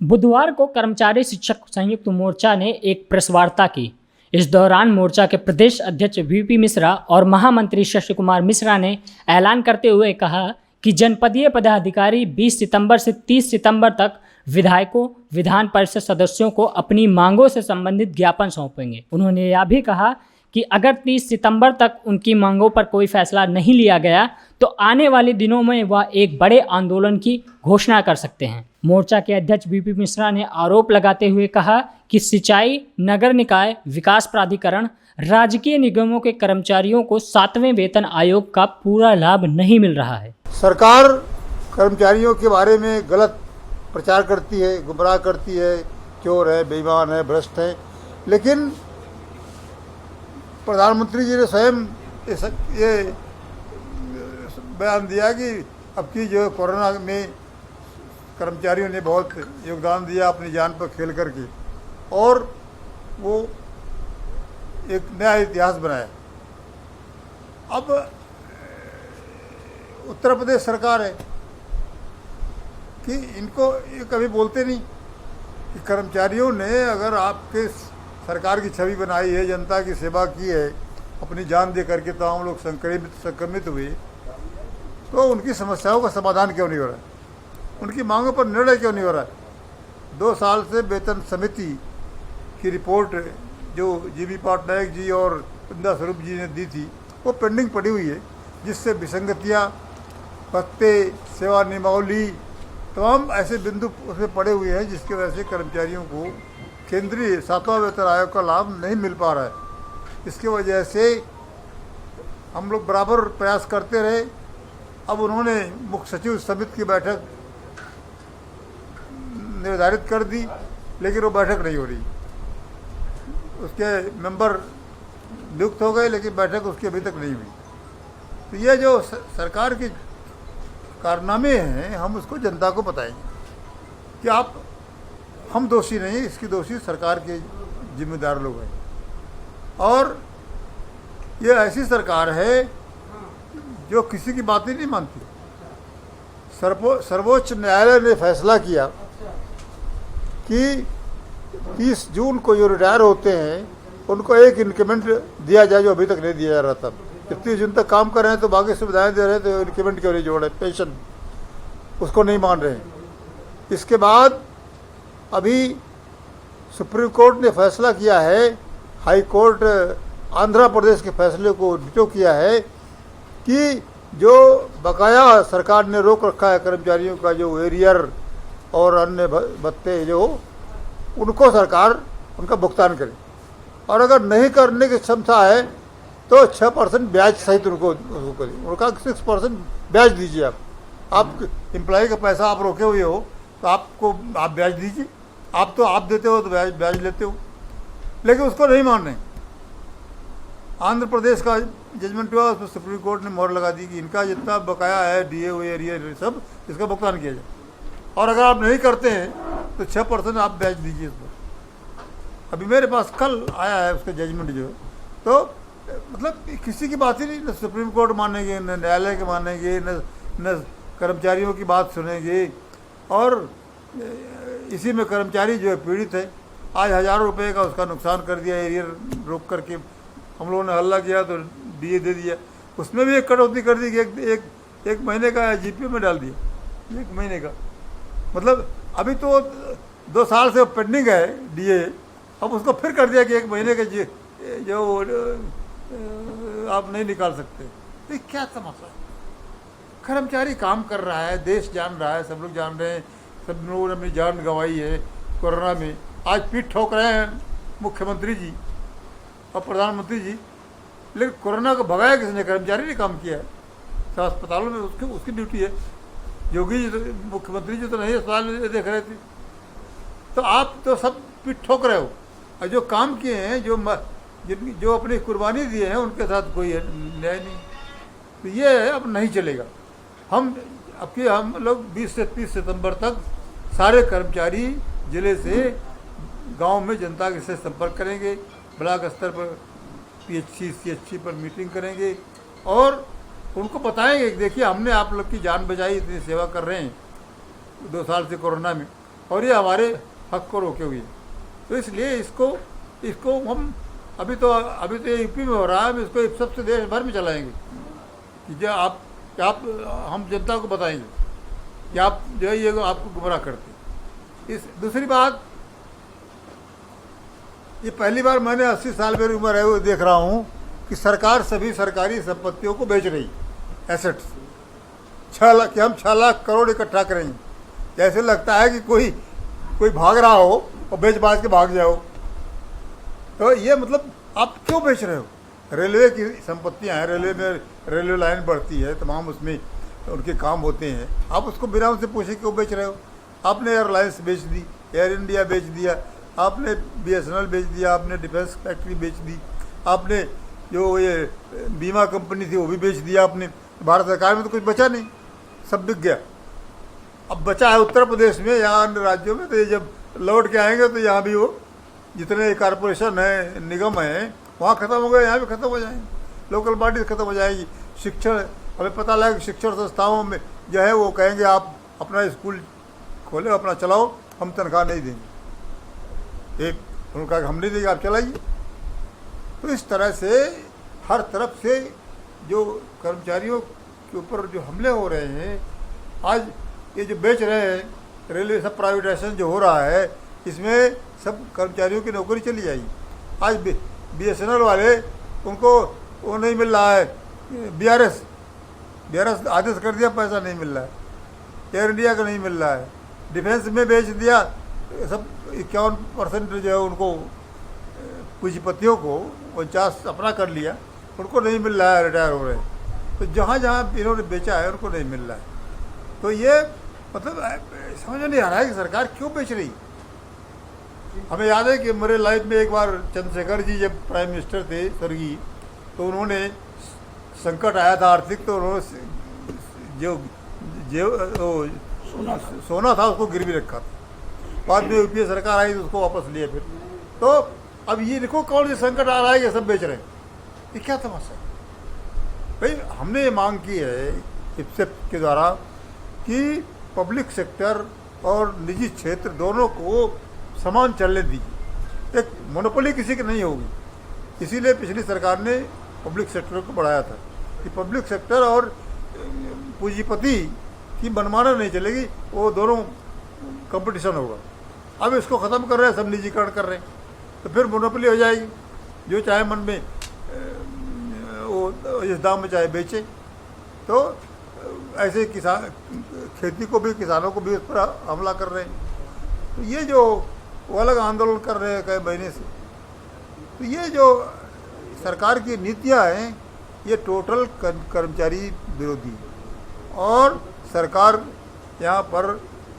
बुधवार को कर्मचारी शिक्षक संयुक्त मोर्चा ने एक प्रेस वार्ता की। इस दौरान मोर्चा के प्रदेश अध्यक्ष वीपी मिश्रा और महामंत्री शशि कुमार मिश्रा ने ऐलान करते हुए कहा कि जनपदीय पदाधिकारी 20 सितंबर से 30 सितंबर तक विधायकों, विधान परिषद सदस्यों को अपनी मांगों से संबंधित ज्ञापन सौंपेंगे। उन्होंने यह भी कहा कि अगर 30 सितंबर तक उनकी मांगों पर कोई फैसला नहीं लिया गया तो आने वाले दिनों में वह एक बड़े आंदोलन की घोषणा कर सकते हैं। मोर्चा के अध्यक्ष वीपी मिश्रा ने आरोप लगाते हुए कहा कि सिंचाई, नगर निकाय विकास प्राधिकरण, राजकीय निगमों के कर्मचारियों को 7वें वेतन आयोग का पूरा लाभ नहीं मिल रहा है। सरकार कर्मचारियों के बारे में गलत प्रचार करती है, गुमराह करती है, चोर है, बेईमान है, भ्रष्ट है। लेकिन प्रधानमंत्री जी ने स्वयं ये बयान दिया कि अब की जो कोरोना में कर्मचारियों ने बहुत योगदान दिया अपनी जान पर खेल करके, और वो एक नया इतिहास बनाया। अब उत्तर प्रदेश सरकार है कि इनको ये कभी बोलते नहीं कि कर्मचारियों ने अगर आपके सरकार की छवि बनाई है, जनता की सेवा की है, अपनी जान दे करके तो हम लोग संक्रमित हुए, तो उनकी समस्याओं का समाधान क्यों नहीं हो रहा है, उनकी मांगों पर निर्णय क्यों नहीं हो रहा है। 2 साल से वेतन समिति की रिपोर्ट जो जीबी पटनायक जी और वृंदा स्वरूप जी ने दी थी वो पेंडिंग पड़ी हुई है, जिससे विसंगतियाँ, भत्ते, सेवा नियमावली, तमाम ऐसे बिंदु उसमें पड़े हुए हैं जिसकी वजह से कर्मचारियों को केंद्रीय 7वां वेतन आयोग का लाभ नहीं मिल पा रहा है। इसकी वजह से हम लोग बराबर प्रयास करते रहे। अब उन्होंने मुख्य सचिव समिति की बैठक निर्धारित कर दी, लेकिन वो बैठक नहीं हो रही। उसके मेंबर नियुक्त हो गए, लेकिन बैठक उसकी अभी तक नहीं हुई। तो ये जो सरकार के कारनामे हैं, हम उसको जनता को बताएंगे कि हम दोषी नहीं, इसकी दोषी सरकार के जिम्मेदार लोग हैं। और ये ऐसी सरकार है जो किसी की बात ही नहीं मानती। सर्वोच्च न्यायालय ने फैसला किया कि 30 जून को जो रिटायर होते हैं उनको एक इंक्रीमेंट दिया जाए, जो अभी तक नहीं दिया जा रहा था। 30 जून तक काम कर रहे हैं तो बाकी सुविधाएं दे रहे हैं, तो इंक्रीमेंट क्यों नहीं जोड़ रहे, पेंशन उसको नहीं मान रहे हैं। इसके बाद अभी सुप्रीम कोर्ट ने फैसला किया है, हाई कोर्ट आंध्र प्रदेश के फैसले को डिटो किया है कि जो बकाया सरकार ने रोक रखा है कर्मचारियों का, जो एरियर और अन्य भत्ते जो, उनको सरकार उनका भुगतान करे, और अगर नहीं करने की क्षमता है तो 6% ब्याज सहित उनको करे। उनका 6% ब्याज दीजिए। आप एम्प्लॉय का पैसा आप रोके हुए हो तो आप ब्याज दीजिए। आप देते हो तो ब्याज लेते हो, लेकिन उसको नहीं मान रहे। आंध्र प्रदेश का जजमेंट हुआ, उसमें सुप्रीम कोर्ट ने मोहर लगा दी कि इनका जितना बकाया है, डीए हुए एरियर सब, इसका भुगतान किया जाए, और अगर आप नहीं करते हैं तो 6% आप ब्याज दीजिए इस पर। अभी मेरे पास कल आया है उसका जजमेंट जो है, तो मतलब किसी की बात ही नहीं, न सुप्रीम कोर्ट मानेंगे, न न्यायालय के मानेंगे, न कर्मचारियों की बात सुनेंगे। और इसी में कर्मचारी जो है पीड़ित है। आज हज़ारों रुपए का उसका नुकसान कर दिया, एरियर रोक करके हम लोगों ने हल्ला किया तो डीए दे दिया। उसमें भी एक कटौती कर दी कि एक महीने का जीपीओ में डाल दिया, 1 महीने का। मतलब अभी तो 2 साल से पेंडिंग है डीए, अब उसको फिर कर दिया कि 1 महीने के जो आप नहीं निकाल सकते। तो क्या तमाशा है। कर्मचारी काम कर रहा है, देश जान रहा है, सब लोग जान रहे हैं, सब लोगों ने अपनी जान गंवाई है कोरोना में। आज पीठ ठोक रहे हैं मुख्यमंत्री जी और प्रधानमंत्री जी, लेकिन कोरोना को भगाया किसने? कर्मचारी ने काम किया है। सब अस्पतालों में उसकी ड्यूटी है। योगी जी तो, मुख्यमंत्री जी तो नहीं अस्पताल में देख रहे थे। तो आप तो सब पीठ ठोक रहे हो, और जो काम किए हैं, जो अपनी कुर्बानी दिए हैं, उनके साथ कोई न्याय नहीं। तो ये अब नहीं चलेगा। हम लोग 20 से 30 सितंबर तक सारे कर्मचारी जिले से गांव में जनता के से संपर्क करेंगे, ब्लॉक स्तर पर पीएचसी सीएचसी पर मीटिंग करेंगे, और उनको बताएंगे कि देखिए हमने आप लोग की जान बचाई, इतनी सेवा कर रहे हैं 2 साल से कोरोना में, और ये हमारे हक को रोके हुए। तो इसलिए इसको हम अभी तो यूपी में हो रहा है, हम इसको सबसे देश भर में चलाएंगे कि जो आप हम जनता को बताएंगे कि आप जो है ये आपको गुमराह करते। इस दूसरी बात, ये पहली बार मैंने 80 साल मेरी उम्र है वो देख रहा हूँ कि सरकार सभी सरकारी संपत्तियों को बेच रही, एसेट्स 6 लाख, कि हम 6 लाख करोड़ इकट्ठा करेंगे। जैसे लगता है कि कोई भाग रहा हो और बेच बाज के भाग जाओ। तो ये मतलब आप क्यों बेच रहे हो? रेलवे की संपत्तियां हैं, रेलवे में रेलवे लाइन बढ़ती है, तमाम उसमें उनके काम होते हैं, आप उसको बिना उनसे पूछे क्यों बेच रहे हो? आपने एयरलाइंस बेच दी, एयर इंडिया बेच दिया, आपने BSNL बेच दिया, आपने डिफेंस फैक्ट्री बेच दी, आपने जो ये बीमा कंपनी थी वो भी बेच दिया आपने। भारत सरकार में तो कुछ बचा नहीं, सब बिक गया। अब बचा है उत्तर प्रदेश में, यहाँ अन्य राज्यों में। तो ये जब लौट के आएंगे तो यहाँ भी वो जितने कॉरपोरेशन है, निगम है, वहाँ ख़त्म हो गए, यहाँ भी ख़त्म हो जाएंगे, लोकल बॉडीज ख़त्म हो जाएगी। शिक्षण, हमें पता लगा कि शिक्षण संस्थाओं में जो है वो कहेंगे आप अपना स्कूल खोले, अपना चलाओ, हम तनख्वाह नहीं देंगे। एक उन्होंने कहा हम नहीं देंगे, आप चलाइए। तो इस तरह से हर तरफ से जो कर्मचारियों के ऊपर जो हमले हो रहे हैं, आज ये जो बेच रहे हैं, रेलवे सब प्राइवेटाइजेशन जो हो रहा है, इसमें सब कर्मचारियों की नौकरी चली जाएगी। आज BSNL वाले, उनको वो नहीं मिल रहा है, BRS आदेश कर दिया, पैसा नहीं मिल रहा है। एयर इंडिया का नहीं मिल रहा है, डिफेंस में बेच दिया, सब 51% जो है उनको पूंजीपतियों को 49 अपना कर लिया, उनको नहीं मिल रहा है, रिटायर हो रहे हैं। तो जहाँ जहाँ इन्होंने बेचा है उनको नहीं मिल रहा है। तो ये मतलब समझ में नहीं आ रहा है कि सरकार क्यों बेच रही। हमें याद है कि मेरे लाइफ में एक बार चंद्रशेखर जी जब प्राइम मिनिस्टर थे स्वर्गीय, तो उन्होंने संकट आया था आर्थिक, तो उन्होंने जो सोना था उसको गिरवी रखा था। बाद में UPA सरकार आई तो उसको वापस लिया फिर। तो अब ये देखो कौन सी संकट आ रहा है कि सब बेच रहे हैं, ये क्या तमाशा है भाई? हमने ये मांग की है IPSEP के द्वारा कि पब्लिक सेक्टर और निजी क्षेत्र दोनों को समान चलने दीजिए, एक मोनोपोली किसी की नहीं होगी। इसीलिए पिछली सरकार ने पब्लिक सेक्टर को बढ़ाया था कि पब्लिक सेक्टर और पूंजीपति की मनमाना नहीं चलेगी, वो दोनों कंपटीशन होगा। अब इसको ख़त्म कर रहे हैं, सब निजीकरण कर रहे हैं, तो फिर मोनोपोली हो जाएगी, जो चाहे मन में वो इस दाम में चाहे बेचे। तो ऐसे किसान, खेती को भी, किसानों को भी उस पर हमला कर रहे हैं। तो ये जो वो अलग आंदोलन कर रहे हैं कई महीने से, तो ये जो सरकार की नीतियां हैं ये टोटल कर्मचारी विरोधी। और सरकार यहाँ पर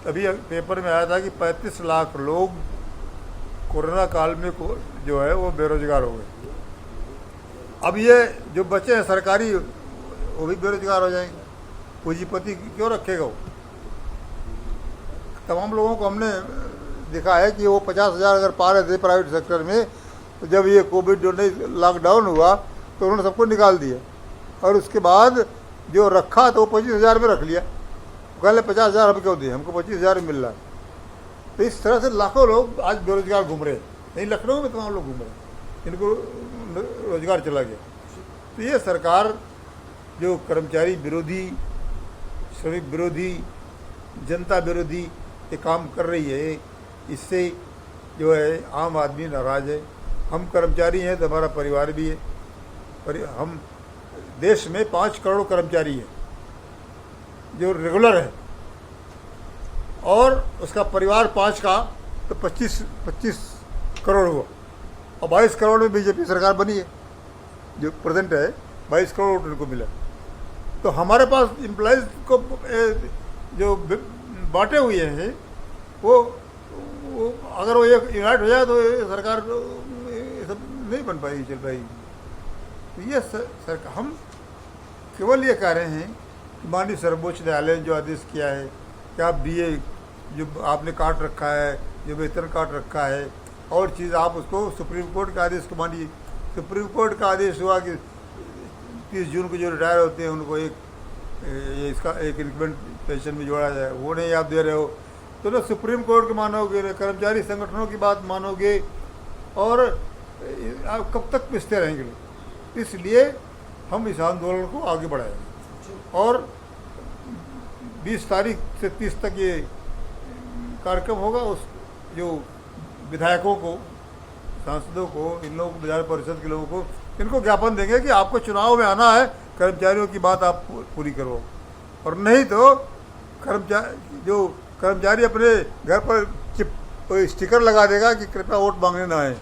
अभी पेपर में आया था कि 35 लाख लोग कोरोना काल में जो है वो बेरोजगार हो गए। अब ये जो बचे हैं सरकारी, वो भी बेरोजगार हो जाएंगे। पूंजीपति क्यों रखेगा वो? तमाम लोगों को हमने देखा है कि वो 50,000 अगर पा रहे थे प्राइवेट सेक्टर में, तो जब ये कोविड लॉकडाउन हुआ तो उन्होंने सबको निकाल दिया, और उसके बाद जो रखा तो वो 25,000 में रख लिया। पहले 50,000 हम क्यों दिए, हमको 25,000 मिल रहा है। तो इस तरह से लाखों लोग आज बेरोजगार घूम रहे हैं। नहीं, लखनऊ में तमाम लोग घूम रहे हैं, इनको रोजगार चला गया। तो ये सरकार जो कर्मचारी विरोधी, श्रमिक विरोधी, जनता विरोधी ये काम कर रही है, इससे जो है आम आदमी नाराज़ है। हम कर्मचारी हैं तो हमारा परिवार भी है, पर हम देश में 5 करोड़ कर्मचारी हैं जो रेगुलर है, और उसका परिवार 5 का तो 25 करोड़ हुआ, और 22 करोड़ में बीजेपी सरकार बनी है, जो प्रेजेंट है 22 करोड़ उनको मिला। तो हमारे पास एम्प्लॉयज़ को जो बांटे हुए हैं वो अगर वो एक यूनाइट हो जाए तो ये सरकार ये सब नहीं बन पाएगी, चल पाएगी। तो ये सरकार, हम केवल ये कह रहे हैं कि माननीय सर्वोच्च न्यायालय ने जो आदेश किया है कि आप DA जो आपने काट रखा है, जो वेतन काट रखा है, और चीज़ आप उसको सुप्रीम कोर्ट का आदेश को मानिए। सुप्रीम कोर्ट का आदेश हुआ कि 30 जून को जो रिटायर होते हैं उनको इसका एक इंक्रीमेंट पेंशन में जोड़ा जाए, वो नहीं आप दे रहे हो। तो ना सुप्रीम कोर्ट की मानोगे, ना कर्मचारी संगठनों की बात मानोगे, और आप कब तक पिसते रहेंगे लोग। इसलिए हम इस आंदोलन को आगे बढ़ाएंगे और 20 तारीख से 30 तक ये कार्यक्रम होगा। उस जो विधायकों को, सांसदों को, इन लोगों को, विधान परिषद के लोगों को, इनको ज्ञापन देंगे कि आपको चुनाव में आना है, कर्मचारियों की बात आप पूरी करो, और नहीं तो कर्मचारी अपने घर पर स्टिकर लगा देगा कि कृपया वोट मांगने ना आए।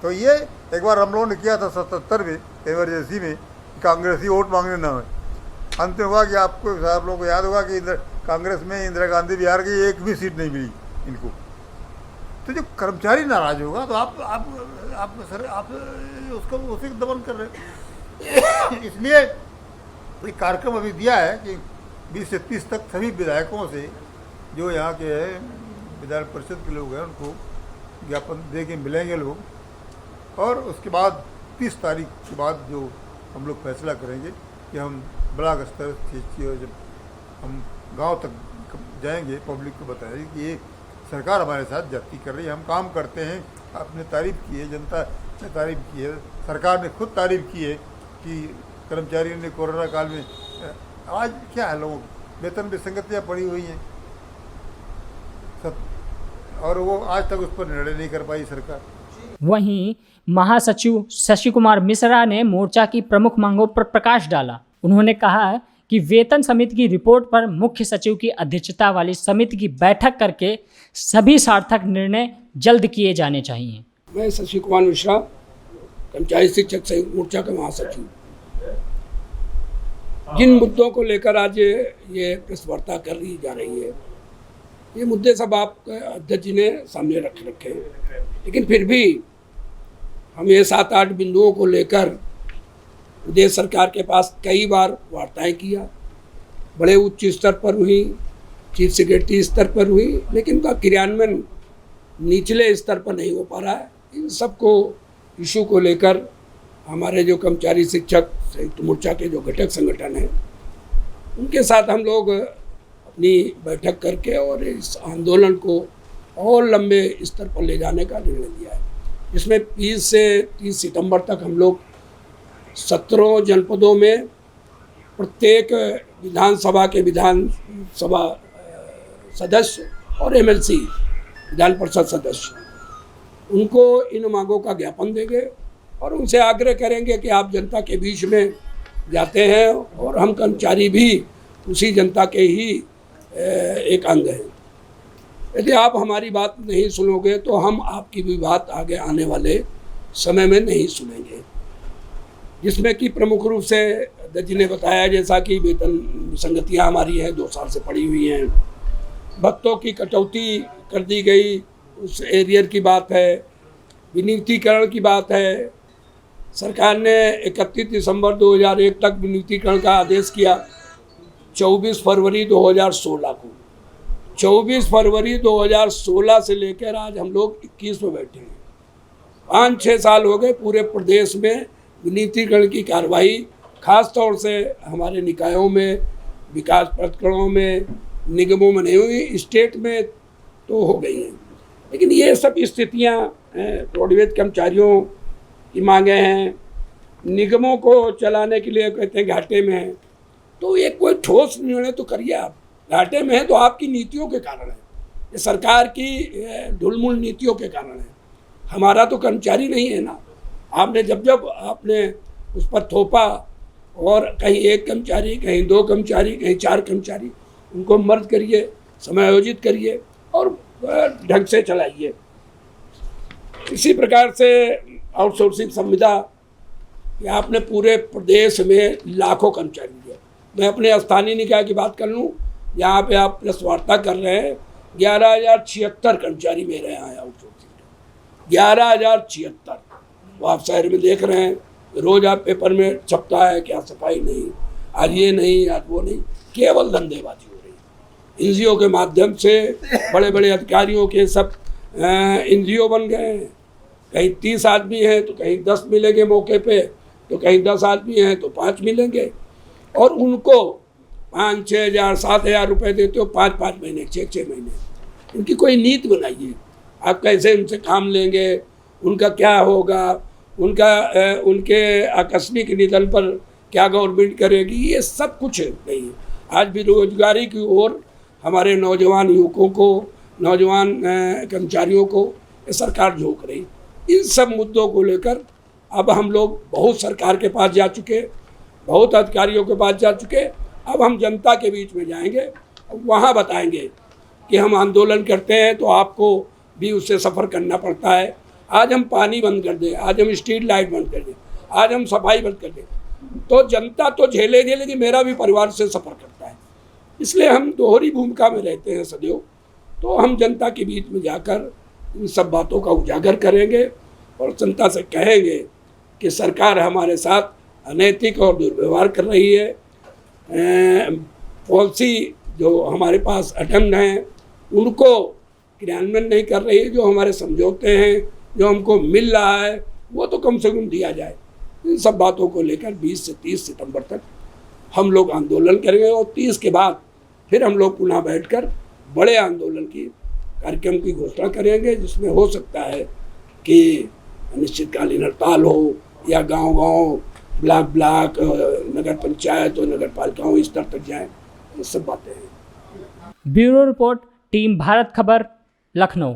तो ये एक बार हम लोगों ने किया था 77 में इमरजेंसी में, कांग्रेसी वोट मांगने ना आए। अंत में हुआ कि आप लोगों को याद होगा कि कांग्रेस में इंदिरा गांधी बिहार की एक भी सीट नहीं मिली इनको। तो जो कर्मचारी नाराज होगा तो आप उसको उसी को दमन कर रहे हैं। इसलिए ये कार्यक्रम अभी दिया है कि 20 से 30 तक सभी विधायकों से, जो यहाँ के विधान परिषद के लोग हैं, उनको ज्ञापन दे के मिलेंगे लोग, और उसके बाद 30 तारीख के बाद जो हम लोग फैसला करेंगे कि हम ब्लॉक स्तर से जब हम गांव तक जाएंगे, पब्लिक को बताएंगे कि ये सरकार हमारे साथ जाती कर रही है, हम काम करते हैं। आपने तारीफ की है, जनता ने तारीफ की है, सरकार ने खुद तारीफ की है कि कर्मचारियों ने कोरोना काल में, आज क्या है, लोगों वेतन विसंगतियाँ पड़ी हुई हैं सब, और वो आज तक उस पर निर्णय नहीं कर पाई सरकार। वहीं महासचिव शशि कुमार मिश्रा ने मोर्चा की प्रमुख मांगों पर प्रकाश डाला। उन्होंने कहा कि वेतन समिति की रिपोर्ट पर मुख्य सचिव की अध्यक्षता वाली समिति की बैठक करके सभी सार्थक निर्णय जल्द किए जाने चाहिए। मैं शशि कुमार मिश्रा, कर्मचारी शिक्षक संयुक्त मोर्चा का महासचिव। जिन मुद्दों को लेकर आज ये प्रेस वार्ता कर ली जा रही है, ये मुद्दे सब आप अध्यक्ष जी ने सामने रखे हैं, लेकिन फिर भी हम ये 7-8 बिंदुओं को लेकर प्रदेश सरकार के पास कई बार वार्ताएं किया, बड़े उच्च स्तर पर हुई, चीफ सेक्रेटरी स्तर पर हुई, लेकिन उनका क्रियान्वयन निचले स्तर पर नहीं हो पा रहा है। इन सबको इशू को लेकर हमारे जो कर्मचारी शिक्षक संयुक्त मोर्चा के जो घटक संगठन हैं, उनके साथ हम लोग अपनी बैठक करके और इस आंदोलन को और लंबे स्तर पर ले जाने का निर्णय लिया है, जिसमें 20 से 30 सितंबर तक हम लोग 17 जनपदों में प्रत्येक विधानसभा के विधानसभा सदस्य और एमएलसी विधान परिषद सदस्य, उनको इन मांगों का ज्ञापन देंगे और उनसे आग्रह करेंगे कि आप जनता के बीच में जाते हैं और हम कर्मचारी भी उसी जनता के ही एक अंग हैं। यदि आप हमारी बात नहीं सुनोगे तो हम आपकी भी बात आगे आने वाले समय में नहीं सुनेंगे, जिसमें कि प्रमुख रूप से अध्यक्ष जी ने बताया, जैसा कि वेतन विसंगतियाँ हमारी हैं 2 साल से पड़ी हुई हैं, भत्तों की कटौती कर दी गई, उस एरियर की बात है, विनियुक्तिकरण की बात है। सरकार ने 31 दिसंबर 2001 तक विनियुक्तिकरण का आदेश किया, 24 फरवरी 2016 को। 24 फरवरी 2016 से लेकर आज हम लोग 21 में बैठे हैं। 5-6 साल हो गए पूरे प्रदेश में विनियुक्तिकरण की कार्रवाई, खास तौर से हमारे निकायों में, विकास प्राधिकरणों में, निगमों में नहीं हुई, स्टेट में तो हो गई हैं। लेकिन ये सब स्थितियाँ रोडवेज कर्मचारियों की मांगे हैं, निगमों को चलाने के लिए कहते हैं घाटे में है, तो ये कोई ठोस निर्णय तो करिए। आप घाटे में है तो आपकी नीतियों के कारण है, ये सरकार की ढुलमुल नीतियों के कारण है। हमारा तो कर्मचारी नहीं है ना। आपने जब आपने उस पर थोपा और कहीं 1 कर्मचारी, कहीं 2 कर्मचारी, कहीं 4 कर्मचारी, उनको मर्ज करिए, समायोजित करिए और ढंग से चलाइए। इसी प्रकार से आउटसोर्सिंग संविदा, आपने पूरे प्रदेश में लाखों कर्मचारी दिए। मैं अपने स्थानीय निकाय की बात कर लूँ, यहाँ पे आप प्रेस वार्ता कर रहे हैं, 11,076 कर्मचारी मेरे यहाँ है आउटसोर्सिंग, 11,076। वो आप शहर में देख रहे हैं, रोज आप पेपर में छपता है क्या सफाई नहीं, आज ये नहीं, आज वो नहीं, केवल धंधेबाजी हो रही है। एनजीओ के माध्यम से बड़े बड़े अधिकारियों के सब एनजीओ बन गए हैं। कहीं 30 आदमी हैं तो कहीं 10 मिलेंगे मौके पे, तो कहीं 10 आदमी हैं तो 5 मिलेंगे, और उनको 5-6 हज़ार 7 हज़ार रुपये देते हो 5-5 महीने 6-6 महीने। इनकी कोई नीति बनाइए, आप कैसे उनसे काम लेंगे, उनका क्या होगा, उनके आकस्मिक निधन पर क्या गवर्नमेंट करेगी, ये सब कुछ नहीं है। आज बेरोजगारी की ओर हमारे नौजवान युवकों को, नौजवान कर्मचारियों को ये सरकार झोंक रही। इन सब मुद्दों को लेकर अब हम लोग बहुत सरकार के पास जा चुके, बहुत अधिकारियों के पास जा चुके। अब हम जनता के बीच में जाएंगे, वहाँ बताएंगे कि हम आंदोलन करते हैं तो आपको भी उससे सफ़र करना पड़ता है। आज हम पानी बंद कर दें, आज हम स्ट्रीट लाइट बंद कर दें, आज हम सफाई बंद कर दें, तो जनता तो झेलेगी, लेकिन मेरा भी परिवार से सफ़र करता है। इसलिए हम दोहरी भूमिका में रहते हैं सदैव। तो हम जनता के बीच में जाकर इन सब बातों का उजागर करेंगे और जनता से कहेंगे कि सरकार हमारे साथ अनैतिक और दुर्व्यवहार कर रही है। पॉलिसी जो हमारे पास अटेम्प्ट हैं उनको क्रियान्वयन नहीं कर रही है। जो हमारे समझौते हैं, जो हमको मिल रहा है, वो तो कम से कम दिया जाए। इन सब बातों को लेकर 20 से 30 सितंबर तक हम लोग आंदोलन करेंगे और 30 के बाद फिर हम लोग पुनः बैठकर बड़े आंदोलन की कार्यक्रम की घोषणा करेंगे, जिसमें हो सकता है कि अनिश्चितकालीन हड़ताल हो या गांव-गांव, ब्लॉक नगर पंचायत और नगर पालिकाओं स्तर तक जाए। ये सब बातें हैं। ब्यूरो रिपोर्ट, टीम भारत खबर, लखनऊ।